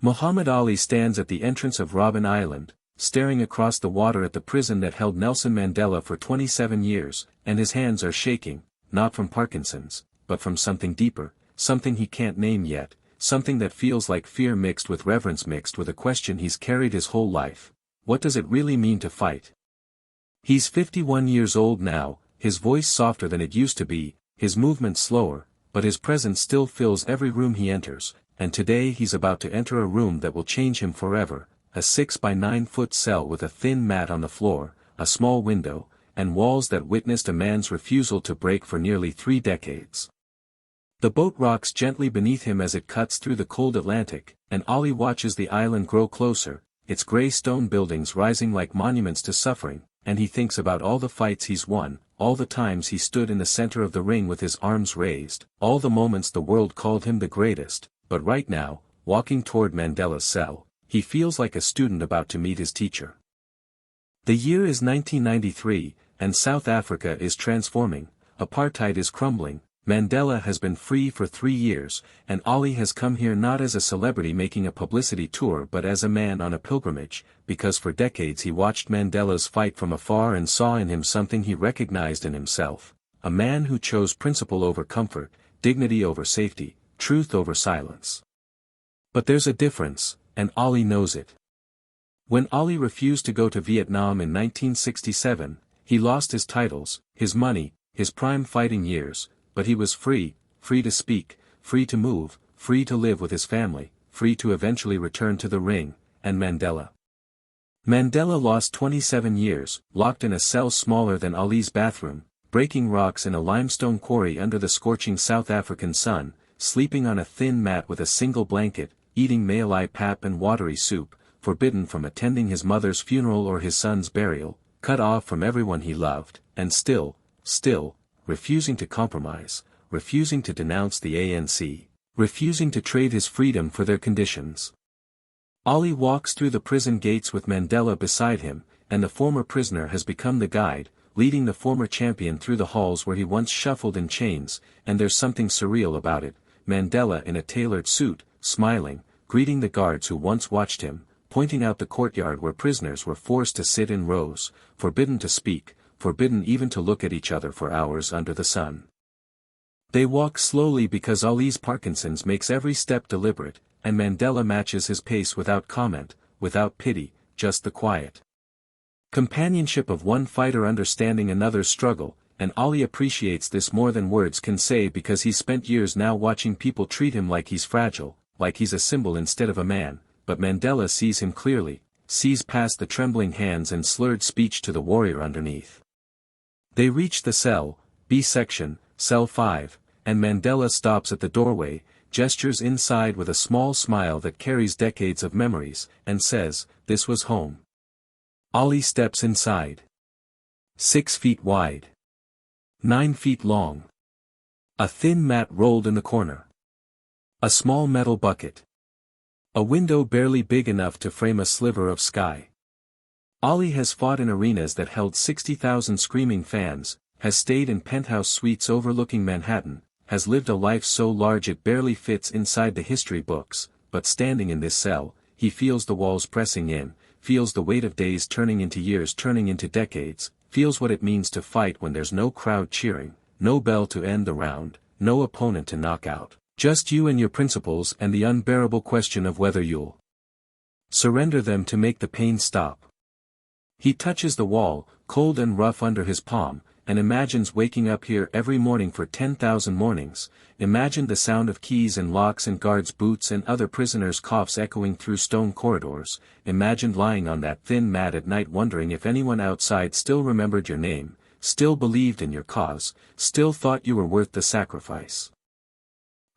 Muhammad Ali stands at the entrance of Robben Island, staring across the water at the prison that held Nelson Mandela for 27 years, and his hands are shaking, not from Parkinson's, but from something deeper, something he can't name yet, something that feels like fear mixed with reverence mixed with a question he's carried his whole life. What does it really mean to fight? He's 51 years old now, his voice softer than it used to be, his movements slower, but his presence still fills every room he enters, and today he's about to enter a room that will change him forever, a 6 by 9 foot cell with a thin mat on the floor, a small window, and walls that witnessed a man's refusal to break for nearly 3 decades. The boat rocks gently beneath him as it cuts through the cold Atlantic, and Ali watches the island grow closer, its grey stone buildings rising like monuments to suffering, and he thinks about all the fights he's won, all the times he stood in the center of the ring with his arms raised, all the moments the world called him the greatest, but right now, walking toward Mandela's cell, he feels like a student about to meet his teacher. The year is 1993, and South Africa is transforming, apartheid is crumbling. Mandela has been free for 3 years, and Ali has come here not as a celebrity making a publicity tour but as a man on a pilgrimage, because for decades he watched Mandela's fight from afar and saw in him something he recognized in himself, a man who chose principle over comfort, dignity over safety, truth over silence. But there's a difference, and Ali knows it. When Ali refused to go to Vietnam in 1967, he lost his titles, his money, his prime fighting years, but he was free, free to speak, free to move, free to live with his family, free to eventually return to the ring, and Mandela. Mandela lost 27 years, locked in a cell smaller than Ali's bathroom, breaking rocks in a limestone quarry under the scorching South African sun, sleeping on a thin mat with a single blanket, eating malai pap and watery soup, forbidden from attending his mother's funeral or his son's burial, cut off from everyone he loved, and still, refusing to compromise, refusing to denounce the ANC, refusing to trade his freedom for their conditions. Ali walks through the prison gates with Mandela beside him, and the former prisoner has become the guide, leading the former champion through the halls where he once shuffled in chains, and there's something surreal about it, Mandela in a tailored suit, smiling, greeting the guards who once watched him, pointing out the courtyard where prisoners were forced to sit in rows, forbidden to speak, forbidden even to look at each other for hours under the sun. They walk slowly because Ali's Parkinson's makes every step deliberate, and Mandela matches his pace without comment, without pity, just the quiet companionship of one fighter understanding another's struggle, and Ali appreciates this more than words can say because he's spent years now watching people treat him like he's fragile, like he's a symbol instead of a man, but Mandela sees him clearly, sees past the trembling hands and slurred speech to the warrior underneath. They reach the cell, B section, cell 5, and Mandela stops at the doorway, gestures inside with a small smile that carries decades of memories, and says, "This was home." Ali steps inside. 6 feet wide. 9 feet long. A thin mat rolled in the corner. A small metal bucket. A window barely big enough to frame a sliver of sky. Ali has fought in arenas that held 60,000 screaming fans, has stayed in penthouse suites overlooking Manhattan, has lived a life so large it barely fits inside the history books, but standing in this cell, he feels the walls pressing in, feels the weight of days turning into years turning into decades, feels what it means to fight when there's no crowd cheering, no bell to end the round, no opponent to knock out, just you and your principles and the unbearable question of whether you'll surrender them to make the pain stop. He touches the wall, cold and rough under his palm, and imagines waking up here every morning for 10,000 mornings, imagined the sound of keys and locks and guards' boots and other prisoners' coughs echoing through stone corridors, imagined lying on that thin mat at night wondering if anyone outside still remembered your name, still believed in your cause, still thought you were worth the sacrifice.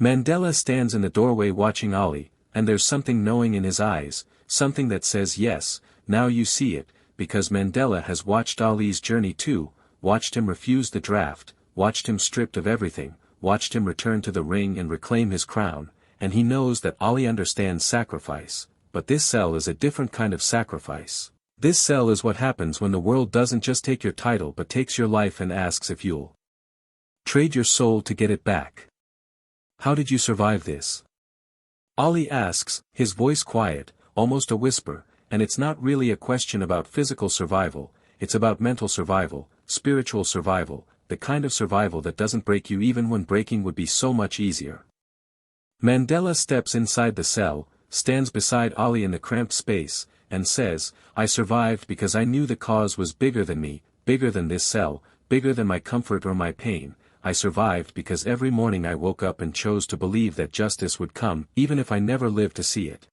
Mandela stands in the doorway watching Ali, and there's something knowing in his eyes, something that says yes, now you see it, because Mandela has watched Ali's journey too, watched him refuse the draft, watched him stripped of everything, watched him return to the ring and reclaim his crown, and he knows that Ali understands sacrifice, but this cell is a different kind of sacrifice. This cell is what happens when the world doesn't just take your title but takes your life and asks if you'll trade your soul to get it back. How did you survive this? Ollie asks, his voice quiet, almost a whisper, and it's not really a question about physical survival, it's about mental survival, spiritual survival, the kind of survival that doesn't break you even when breaking would be so much easier. Mandela steps inside the cell, stands beside Ollie in the cramped space, and says, I survived because I knew the cause was bigger than me, bigger than this cell, bigger than my comfort or my pain. I survived because every morning I woke up and chose to believe that justice would come, even if I never lived to see it.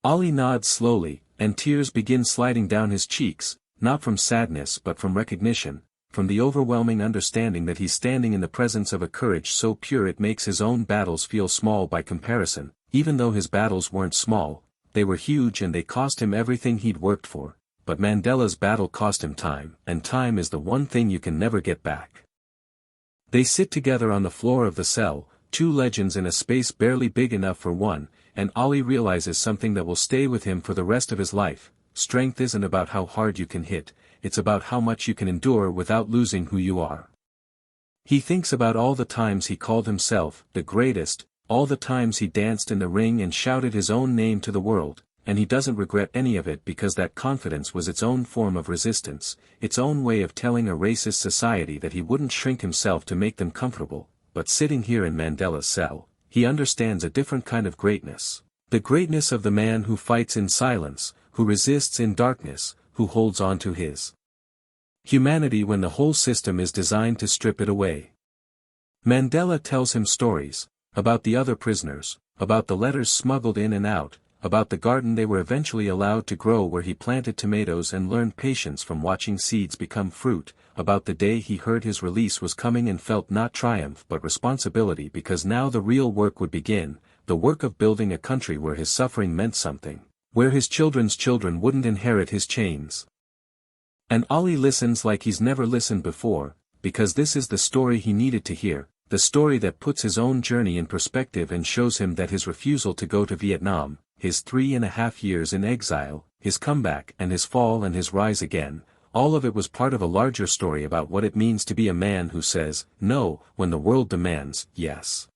Ollie nods slowly, and tears begin sliding down his cheeks, not from sadness but from recognition, from the overwhelming understanding that he's standing in the presence of a courage so pure it makes his own battles feel small by comparison. Even though his battles weren't small, they were huge and they cost him everything he'd worked for, but Mandela's battle cost him time, and time is the one thing you can never get back. They sit together on the floor of the cell, two legends in a space barely big enough for one, and Ollie realizes something that will stay with him for the rest of his life. Strength isn't about how hard you can hit, it's about how much you can endure without losing who you are. He thinks about all the times he called himself the greatest, all the times he danced in the ring and shouted his own name to the world, and he doesn't regret any of it because that confidence was its own form of resistance, its own way of telling a racist society that he wouldn't shrink himself to make them comfortable. But sitting here in Mandela's cell, he understands a different kind of greatness. The greatness of the man who fights in silence, who resists in darkness, who holds on to his humanity when the whole system is designed to strip it away. Mandela tells him stories, about the other prisoners, about the letters smuggled in and out, about the garden they were eventually allowed to grow where he planted tomatoes and learned patience from watching seeds become fruit, about the day he heard his release was coming and felt not triumph but responsibility because now the real work would begin, the work of building a country where his suffering meant something, where his children's children wouldn't inherit his chains. And Ollie listens like he's never listened before, because this is the story he needed to hear. The story that puts his own journey in perspective and shows him that his refusal to go to Vietnam, his 3.5 years in exile, his comeback and his fall and his rise again, all of it was part of a larger story about what it means to be a man who says, no, when the world demands, yes.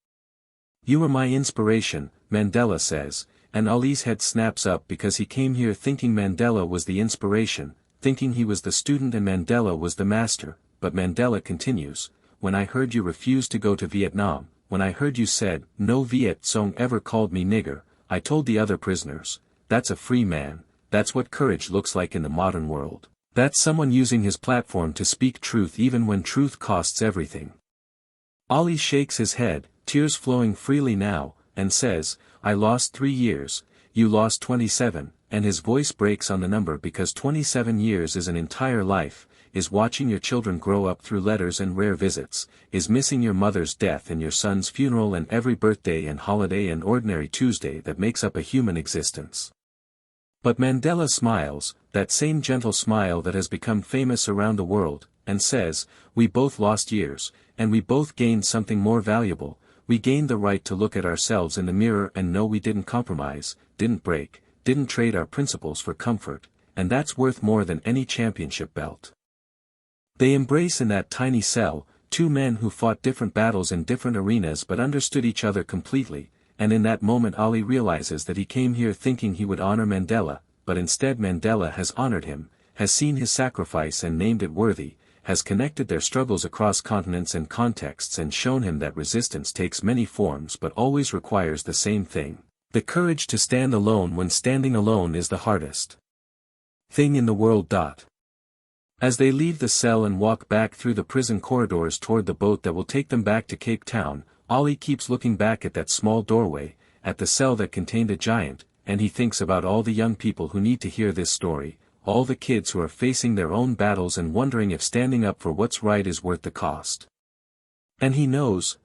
You are my inspiration, Mandela says, and Ollie's head snaps up because he came here thinking Mandela was the inspiration, thinking he was the student and Mandela was the master, but Mandela continues, when I heard you refuse to go to Vietnam, when I heard you said, no Viet Cong ever called me nigger, I told the other prisoners, that's a free man, that's what courage looks like in the modern world. That's someone using his platform to speak truth even when truth costs everything. Ollie shakes his head, tears flowing freely now, and says, I lost 3 years, you lost 27, and his voice breaks on the number because 27 years is an entire life, is watching your children grow up through letters and rare visits, is missing your mother's death and your son's funeral and every birthday and holiday and ordinary Tuesday that makes up a human existence. But Mandela smiles, that same gentle smile that has become famous around the world, and says, we both lost years, and we both gained something more valuable, we gained the right to look at ourselves in the mirror and know we didn't compromise, didn't break, didn't trade our principles for comfort, and that's worth more than any championship belt. They embrace in that tiny cell, two men who fought different battles in different arenas but understood each other completely, and in that moment Ollie realizes that he came here thinking he would honor Mandela, but instead Mandela has honored him, has seen his sacrifice and named it worthy, has connected their struggles across continents and contexts and shown him that resistance takes many forms but always requires the same thing, the courage to stand alone when standing alone is the hardest thing in the world. As they leave the cell and walk back through the prison corridors toward the boat that will take them back to Cape Town, Ollie keeps looking back at that small doorway, at the cell that contained a giant, and he thinks about all the young people who need to hear this story, all the kids who are facing their own battles and wondering if standing up for what's right is worth the cost. And he knows,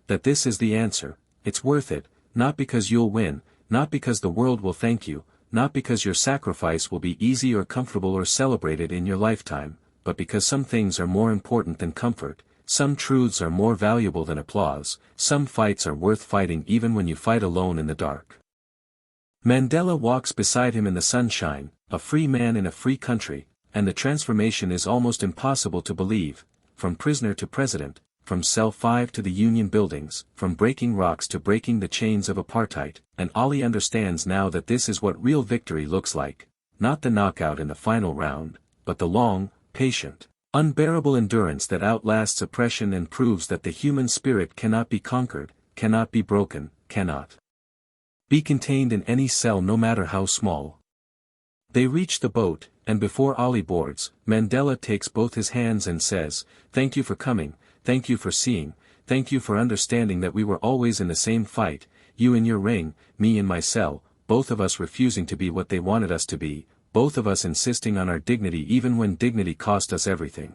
that this is the answer, it's worth it, not because you'll win, not because the world will thank you, not because your sacrifice will be easy or comfortable or celebrated in your lifetime, but because some things are more important than comfort, some truths are more valuable than applause, some fights are worth fighting even when you fight alone in the dark. Mandela walks beside him in the sunshine, a free man in a free country, and the transformation is almost impossible to believe, from prisoner to president, from Cell 5 to the Union buildings, from breaking rocks to breaking the chains of apartheid, and Ollie understands now that this is what real victory looks like, not the knockout in the final round, but the long, patient, unbearable endurance that outlasts oppression and proves that the human spirit cannot be conquered, cannot be broken, cannot be contained in any cell no matter how small. They reach the boat, and before Ollie boards, Mandela takes both his hands and says, "Thank you for coming, thank you for seeing, thank you for understanding that we were always in the same fight, you in your ring, me in my cell, both of us refusing to be what they wanted us to be, both of us insisting on our dignity even when dignity cost us everything."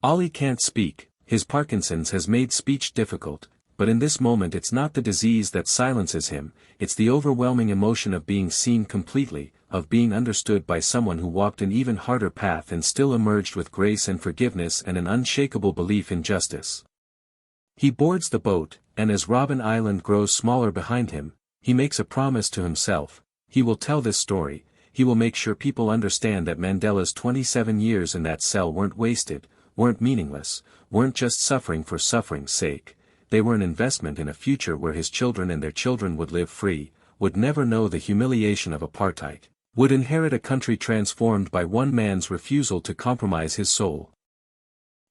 Ollie can't speak, his Parkinson's has made speech difficult, but in this moment it's not the disease that silences him, it's the overwhelming emotion of being seen completely, of being understood by someone who walked an even harder path and still emerged with grace and forgiveness and an unshakable belief in justice. He boards the boat, and as Robben Island grows smaller behind him, he makes a promise to himself: he will tell this story, he will make sure people understand that Mandela's 27 years in that cell weren't wasted, weren't meaningless, weren't just suffering for suffering's sake. They were an investment in a future where his children and their children would live free, would never know the humiliation of apartheid, would inherit a country transformed by one man's refusal to compromise his soul.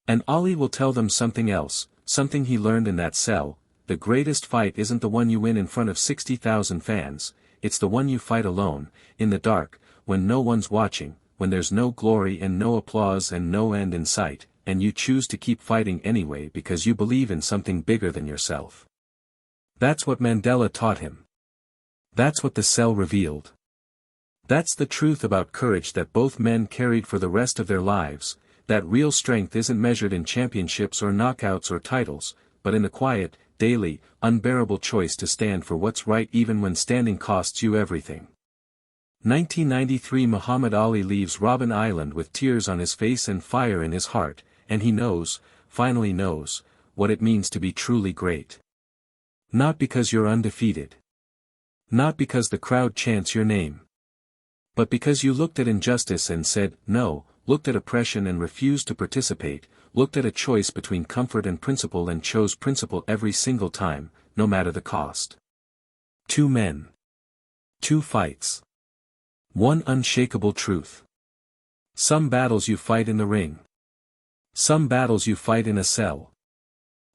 And Ollie will tell them something else, something he learned in that cell: the greatest fight isn't the one you win in front of 60,000 fans, it's the one you fight alone, in the dark, when no one's watching, when there's no glory and no applause and no end in sight, and you choose to keep fighting anyway because you believe in something bigger than yourself. That's what Mandela taught him. That's what the cell revealed. That's the truth about courage that both men carried for the rest of their lives, that real strength isn't measured in championships or knockouts or titles, but in the quiet, daily, unbearable choice to stand for what's right even when standing costs you everything. 1993 Muhammad Ali leaves Robben Island with tears on his face and fire in his heart, and he knows, finally knows, what it means to be truly great. Not because you're undefeated. Not because the crowd chants your name. But because you looked at injustice and said, no, looked at oppression and refused to participate, looked at a choice between comfort and principle and chose principle every single time, no matter the cost. 2 men. 2 fights. 1 unshakable truth. Some battles you fight in the ring. Some battles you fight in a cell.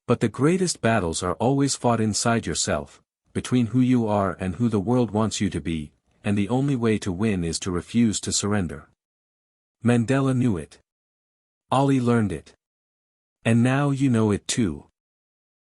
But the greatest battles are always fought inside yourself, between who you are and who the world wants you to be, and the only way to win is to refuse to surrender. Mandela knew it. Ollie learned it. And now you know it too.